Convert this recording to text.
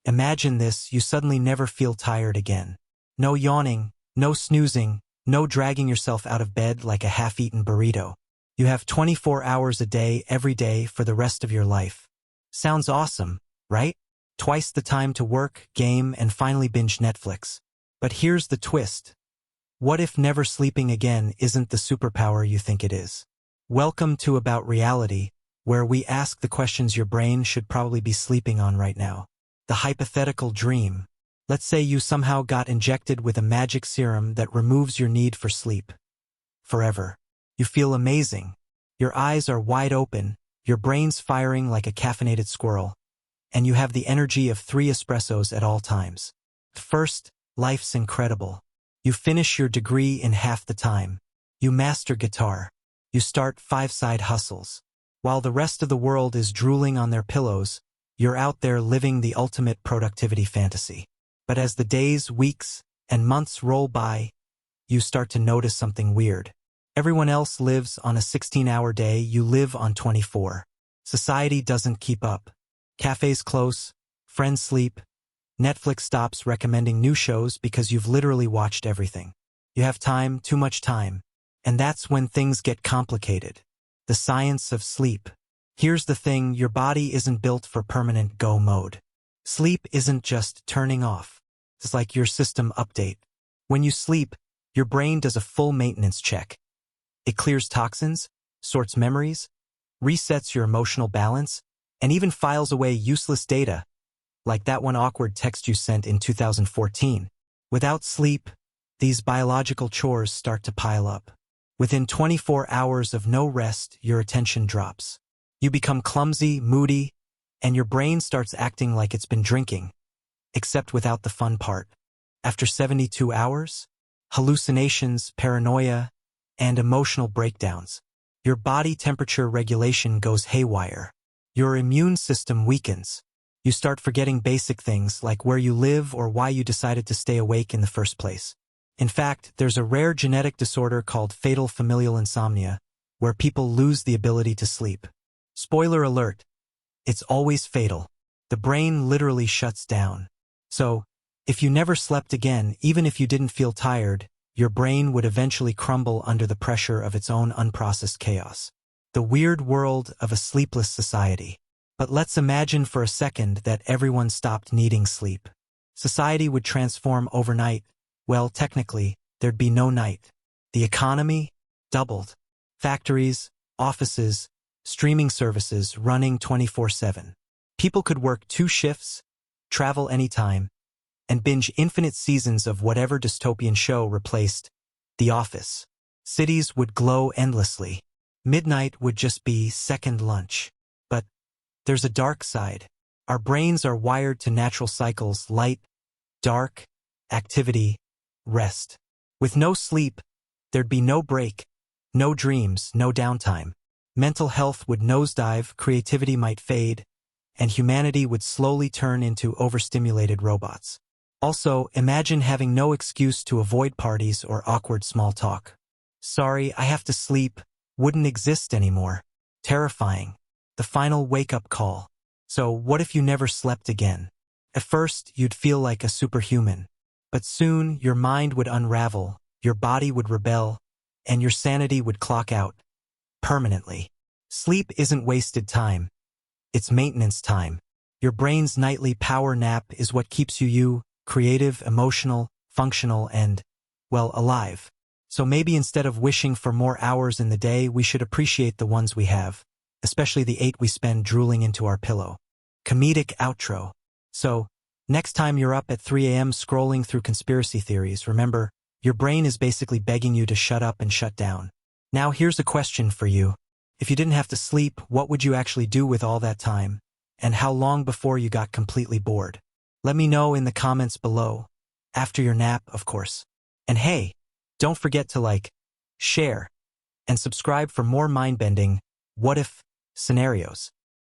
Imagine this, you suddenly never feel tired again. No yawning, no snoozing, no dragging yourself out of bed like a half-eaten burrito. You have 24 hours a day, every day, for the rest of your life. Sounds awesome, right? Twice the time to work, game, and finally binge Netflix. But here's the twist. What if never sleeping again isn't the superpower you think it is? Welcome to About Reality, where we ask the questions your brain should probably be sleeping on right now. The hypothetical dream. Let's say you somehow got injected with a magic serum that removes your need for sleep. Forever. You feel amazing. Your eyes are wide open, your brain's firing like a caffeinated squirrel, and you have the energy of 3 espressos at all times. First, life's incredible. You finish your degree in half the time. You master guitar. You start 5 side hustles. While the rest of the world is drooling on their pillows, you're out there living the ultimate productivity fantasy. But as the days, weeks, and months roll by, you start to notice something weird. Everyone else lives on a 16-hour day, you live on 24. Society doesn't keep up. Cafes close, friends sleep, Netflix stops recommending new shows because you've literally watched everything. You have time, too much time. And that's when things get complicated. The science of sleep. Here's the thing, your body isn't built for permanent go mode. Sleep isn't just turning off. It's like your system update. When you sleep, your brain does a full maintenance check. It clears toxins, sorts memories, resets your emotional balance, and even files away useless data, like that one awkward text you sent in 2014. Without sleep, these biological chores start to pile up. Within 24 hours of no rest, your attention drops. You become clumsy, moody, and your brain starts acting like it's been drinking, except without the fun part. After 72 hours, hallucinations, paranoia, and emotional breakdowns. Your body temperature regulation goes haywire. Your immune system weakens. You start forgetting basic things like where you live or why you decided to stay awake in the first place. In fact, there's a rare genetic disorder called fatal familial insomnia, where people lose the ability to sleep. Spoiler alert, it's always fatal. The brain literally shuts down. So, if you never slept again, even if you didn't feel tired, your brain would eventually crumble under the pressure of its own unprocessed chaos. The weird world of a sleepless society. But let's imagine for a second that everyone stopped needing sleep. Society would transform overnight. Well, technically, there'd be no night. The economy doubled. Factories, offices, streaming services running 24/7. People could work 2 shifts, travel anytime, and binge infinite seasons of whatever dystopian show replaced The Office. Cities would glow endlessly. Midnight would just be second lunch. But there's a dark side. Our brains are wired to natural cycles: light, dark, activity, rest. With no sleep, there'd be no break, no dreams, no downtime. Mental health would nosedive, creativity might fade, and humanity would slowly turn into overstimulated robots. Also, imagine having no excuse to avoid parties or awkward small talk. Sorry, I have to sleep wouldn't exist anymore. Terrifying. The final wake-up call. So what if you never slept again? At first, you'd feel like a superhuman. But soon, your mind would unravel, your body would rebel, and your sanity would clock out. Permanently. Sleep isn't wasted time. It's maintenance time. Your brain's nightly power nap is what keeps you creative, emotional, functional, and, well, alive. So maybe instead of wishing for more hours in the day, we should appreciate the ones we have, especially the 8 we spend drooling into our pillow. Comedic outro. So, next time you're up at 3 a.m. scrolling through conspiracy theories, remember, your brain is basically begging you to shut up and shut down. Now here's a question for you. If you didn't have to sleep, what would you actually do with all that time? And how long before you got completely bored? Let me know in the comments below. After your nap, of course. And hey, don't forget to like, share, and subscribe for more mind-bending, what-if scenarios.